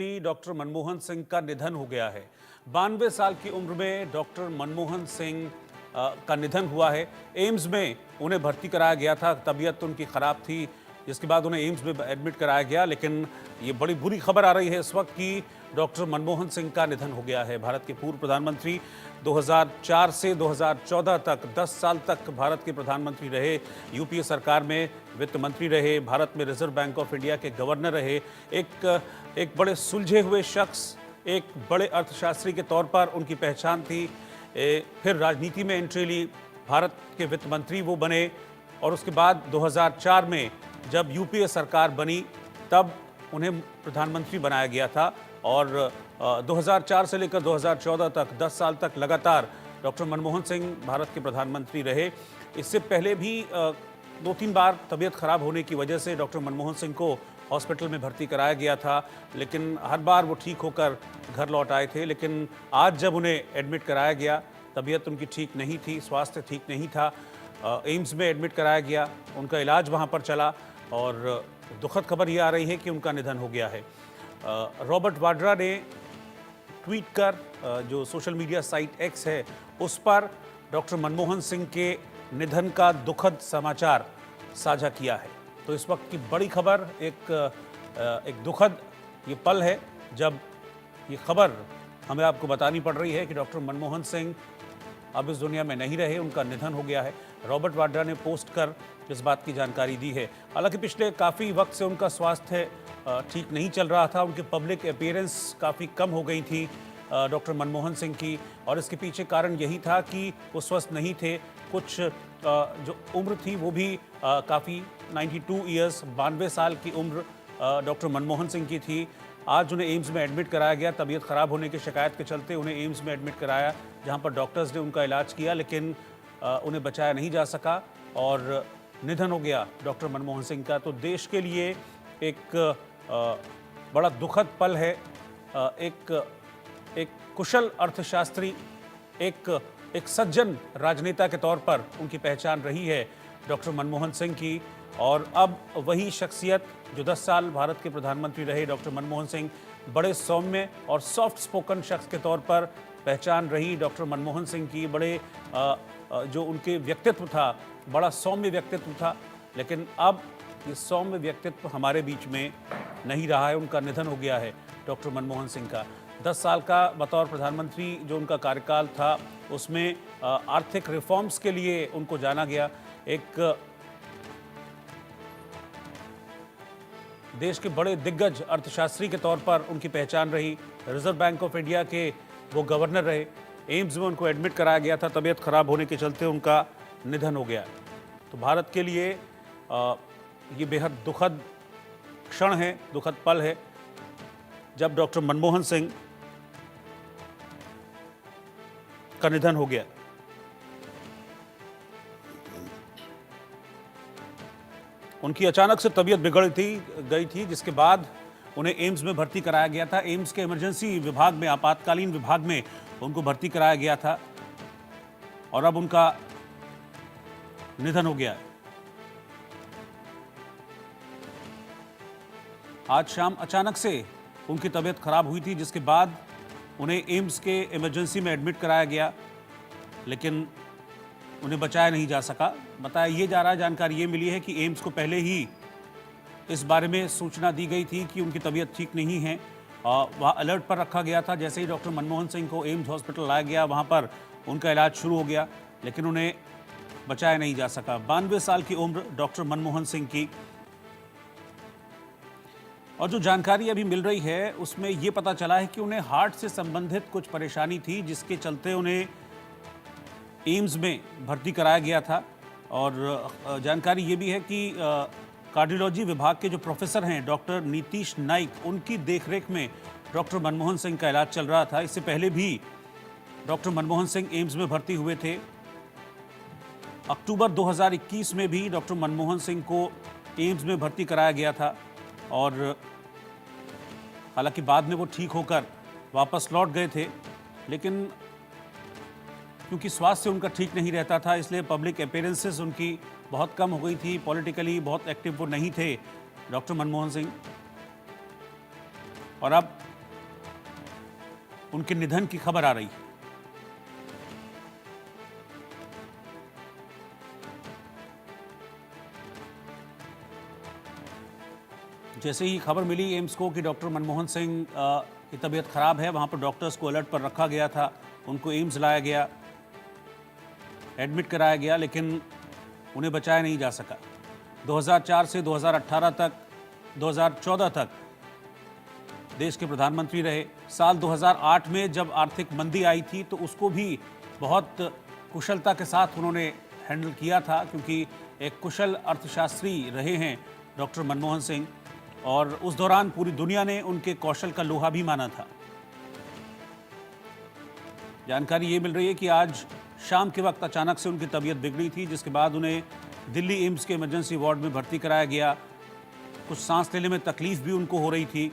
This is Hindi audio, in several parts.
डॉक्टर मनमोहन सिंह का निधन हो गया है। 92 साल की उम्र में डॉक्टर मनमोहन सिंह का निधन हुआ है। एम्स में उन्हें भर्ती कराया गया था, तबीयत उनकी खराब थी, जिसके बाद उन्हें एम्स में एडमिट कराया गया। लेकिन ये बड़ी बुरी खबर आ रही है इस वक्त कि डॉक्टर मनमोहन सिंह का निधन हो गया है। भारत के पूर्व प्रधानमंत्री 2004 से 2014 तक 10 साल तक भारत के प्रधानमंत्री रहे, यूपीए सरकार में वित्त मंत्री रहे, भारत में रिजर्व बैंक ऑफ इंडिया के गवर्नर रहे। एक बड़े सुलझे हुए शख्स, एक बड़े अर्थशास्त्री के तौर पर उनकी पहचान थी। फिर राजनीति में एंट्री ली, भारत के वित्त मंत्री वो बने और उसके बाद 2004 में जब यूपीए सरकार बनी तब उन्हें प्रधानमंत्री बनाया गया था और 2004 से लेकर 2014 तक 10 साल तक लगातार डॉक्टर मनमोहन सिंह भारत के प्रधानमंत्री रहे। इससे पहले भी 2-3 बार तबीयत खराब होने की वजह से डॉक्टर मनमोहन सिंह को हॉस्पिटल में भर्ती कराया गया था, लेकिन हर बार वो ठीक होकर घर लौट आए थे। लेकिन आज जब उन्हें एडमिट कराया गया, तबीयत उनकी ठीक नहीं थी, स्वास्थ्य ठीक नहीं था, एम्स में एडमिट कराया गया, उनका इलाज वहाँ पर चला और दुखद खबर ये आ रही है कि उनका निधन हो गया है। रॉबर्ट वाड्रा ने ट्वीट कर, जो सोशल मीडिया साइट एक्स है, उस पर डॉक्टर मनमोहन सिंह के निधन का दुखद समाचार साझा किया है। तो इस वक्त की बड़ी खबर, एक दुखद ये पल है जब ये खबर हमें आपको बतानी पड़ रही है कि डॉक्टर मनमोहन सिंह अब इस दुनिया में नहीं रहे, उनका निधन हो गया है। रॉबर्ट वाड्रा ने पोस्ट कर इस बात की जानकारी दी है। हालांकि पिछले काफ़ी वक्त से उनका स्वास्थ्य ठीक नहीं चल रहा था, उनकी पब्लिक अपीयरेंस काफ़ी कम हो गई थी डॉक्टर मनमोहन सिंह की, और इसके पीछे कारण यही था कि वो स्वस्थ नहीं थे। कुछ जो उम्र थी वो भी काफ़ी 92 ईयर्स 92 साल की उम्र डॉक्टर मनमोहन सिंह की थी। आज उन्हें एम्स में एडमिट कराया गया, तबीयत ख़राब होने की शिकायत के चलते उन्हें एम्स में एडमिट कराया, जहां पर डॉक्टर्स ने उनका इलाज किया, लेकिन उन्हें बचाया नहीं जा सका और निधन हो गया डॉक्टर मनमोहन सिंह का। तो देश के लिए एक बड़ा दुखद पल है। एक कुशल अर्थशास्त्री, एक सज्जन राजनेता के तौर पर उनकी पहचान रही है डॉक्टर मनमोहन सिंह की, और अब वही शख्सियत जो 10 साल भारत के प्रधानमंत्री रहे, डॉक्टर मनमोहन सिंह, बड़े सौम्य और सॉफ्ट स्पोकन शख्स के तौर पर पहचान रही डॉक्टर मनमोहन सिंह की। बड़े जो उनके व्यक्तित्व था, बड़ा सौम्य व्यक्तित्व था, लेकिन अब ये सौम्य व्यक्तित्व हमारे बीच में नहीं रहा है। उनका निधन हो गया है डॉक्टर मनमोहन सिंह का। 10 साल का बतौर प्रधानमंत्री जो उनका कार्यकाल था, उसमें आर्थिक रिफॉर्म्स के लिए उनको जाना गया। एक देश के बड़े दिग्गज अर्थशास्त्री के तौर पर उनकी पहचान रही। रिजर्व बैंक ऑफ इंडिया के वो गवर्नर रहे। एम्स में उनको एडमिट कराया गया था, तबीयत खराब होने के चलते उनका निधन हो गया। तो भारत के लिए ये बेहद दुखद क्षण है, दुखद पल है जब डॉक्टर मनमोहन सिंह का निधन हो गया। उनकी अचानक से तबीयत गई थी, जिसके बाद उन्हें एम्स में भर्ती कराया गया था। एम्स के इमरजेंसी विभाग में, आपातकालीन विभाग में उनको भर्ती कराया गया था और अब उनका निधन हो गया है। आज शाम अचानक से उनकी तबीयत खराब हुई थी, जिसके बाद उन्हें एम्स के इमरजेंसी में एडमिट कराया गया, लेकिन उन्हें बचाया नहीं जा सका। बताया ये जा रहा है, जानकारी ये मिली है कि एम्स को पहले ही इस बारे में सूचना दी गई थी कि उनकी तबीयत ठीक नहीं है। वहाँ अलर्ट पर रखा गया था। जैसे ही डॉक्टर मनमोहन सिंह को एम्स हॉस्पिटल लाया गया, वहाँ पर उनका इलाज शुरू हो गया, लेकिन उन्हें बचाया नहीं जा सका। 92 साल की उम्र डॉक्टर मनमोहन सिंह की। और जो जानकारी अभी मिल रही है उसमें ये पता चला है कि उन्हें हार्ट से संबंधित कुछ परेशानी थी, जिसके चलते उन्हें एम्स में भर्ती कराया गया था। और जानकारी ये भी है कि कार्डियोलॉजी विभाग के जो प्रोफेसर हैं डॉक्टर नीतीश नाइक, उनकी देखरेख में डॉक्टर मनमोहन सिंह का इलाज चल रहा था। इससे पहले भी डॉक्टर मनमोहन सिंह एम्स में भर्ती हुए थे। अक्टूबर 2021 में भी डॉक्टर मनमोहन सिंह को एम्स में भर्ती कराया गया था और हालांकि बाद में वो ठीक होकर वापस लौट गए थे, लेकिन क्योंकि स्वास्थ्य उनका ठीक नहीं रहता था, इसलिए पब्लिक अपीयरेंसेस उनकी बहुत कम हो गई थी। पॉलिटिकली बहुत एक्टिव वो नहीं थे डॉक्टर मनमोहन सिंह। और अब उनके निधन की खबर आ रही है। जैसे ही खबर मिली एम्स को कि डॉक्टर मनमोहन सिंह की तबीयत खराब है, वहां पर डॉक्टर्स को अलर्ट पर रखा गया था। उनको एम्स लाया गया, एडमिट कराया गया, लेकिन उन्हें बचाया नहीं जा सका। 2004 से 2018 तक, 2014 तक देश के प्रधानमंत्री रहे। साल 2008 में जब आर्थिक मंदी आई थी तो उसको भी बहुत कुशलता के साथ उन्होंने हैंडल किया था, क्योंकि एक कुशल अर्थशास्त्री रहे हैं डॉक्टर मनमोहन सिंह, और उस दौरान पूरी दुनिया ने उनके कौशल का लोहा भी माना था। जानकारी ये मिल रही है कि आज शाम के वक्त अचानक से उनकी तबीयत बिगड़ी थी, जिसके बाद उन्हें दिल्ली एम्स के इमरजेंसी वार्ड में भर्ती कराया गया। कुछ सांस लेने में तकलीफ भी उनको हो रही थी,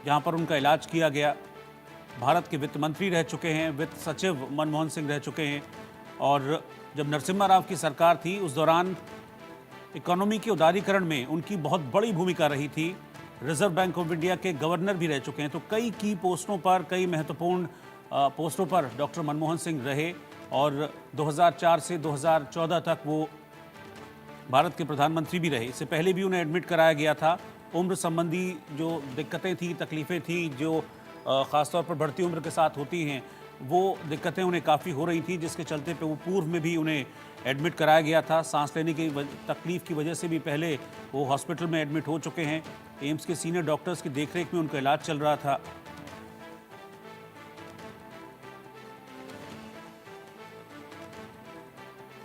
जहां पर उनका इलाज किया गया। भारत के वित्त मंत्री रह चुके हैं, वित्त सचिव मनमोहन सिंह रह चुके हैं, और जब नरसिम्हा राव की सरकार थी उस दौरान इकोनॉमी के उदारीकरण में उनकी बहुत बड़ी भूमिका रही थी। रिजर्व बैंक ऑफ इंडिया के गवर्नर भी रह चुके हैं। तो कई की पोस्टों पर, कई महत्वपूर्ण पोस्टों पर डॉक्टर मनमोहन सिंह रहे, और 2004 से 2014 तक वो भारत के प्रधानमंत्री भी रहे। इससे पहले भी उन्हें एडमिट कराया गया था। उम्र संबंधी जो दिक्कतें थी, तकलीफ़ें थी, जो ख़ासतौर पर बढ़ती उम्र के साथ होती हैं, वो दिक्कतें उन्हें काफ़ी हो रही थी, जिसके चलते पे वो पूर्व में भी उन्हें एडमिट कराया गया था। सांस लेने की तकलीफ़ की वजह से भी पहले वो हॉस्पिटल में एडमिट हो चुके हैं। एम्स के सीनियर डॉक्टर्स की देखरेख में उनका इलाज चल रहा था।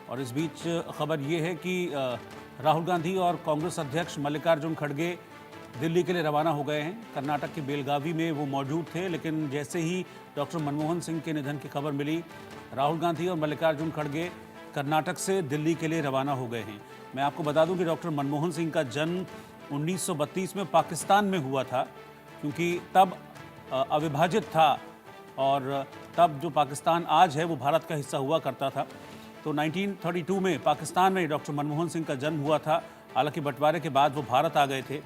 और इस बीच खबर ये है कि राहुल गांधी और कांग्रेस अध्यक्ष मल्लिकार्जुन खड़गे दिल्ली के लिए रवाना हो गए हैं। कर्नाटक के बेलगावी में वो मौजूद थे, लेकिन जैसे ही डॉक्टर मनमोहन सिंह के निधन की खबर मिली, राहुल गांधी और मल्लिकार्जुन खड़गे कर्नाटक से दिल्ली के लिए रवाना हो गए हैं। मैं आपको बता दूं कि डॉक्टर मनमोहन सिंह का जन्म 1932 में पाकिस्तान में हुआ था, क्योंकि तब अविभाजित था, और तब जो पाकिस्तान आज है वो भारत का हिस्सा हुआ करता था। तो 1932 में पाकिस्तान में डॉक्टर मनमोहन सिंह का जन्म हुआ था। हालांकि बंटवारे के बाद वो भारत आ गए थे,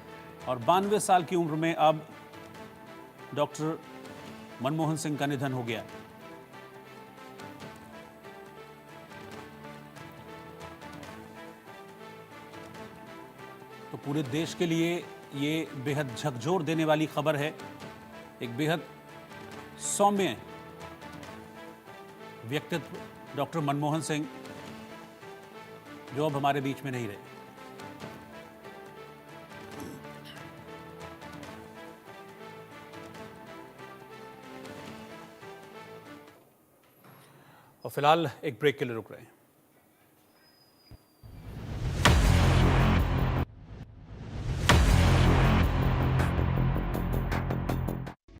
और 92 साल की उम्र में अब डॉक्टर मनमोहन सिंह का निधन हो गया। तो पूरे देश के लिए ये बेहद झकझोर देने वाली खबर है। एक बेहद सौम्य व्यक्तित्व डॉक्टर मनमोहन सिंह, जो अब हमारे बीच में नहीं रहे। और फिलहाल एक ब्रेक के लिए रुक रहे हैं।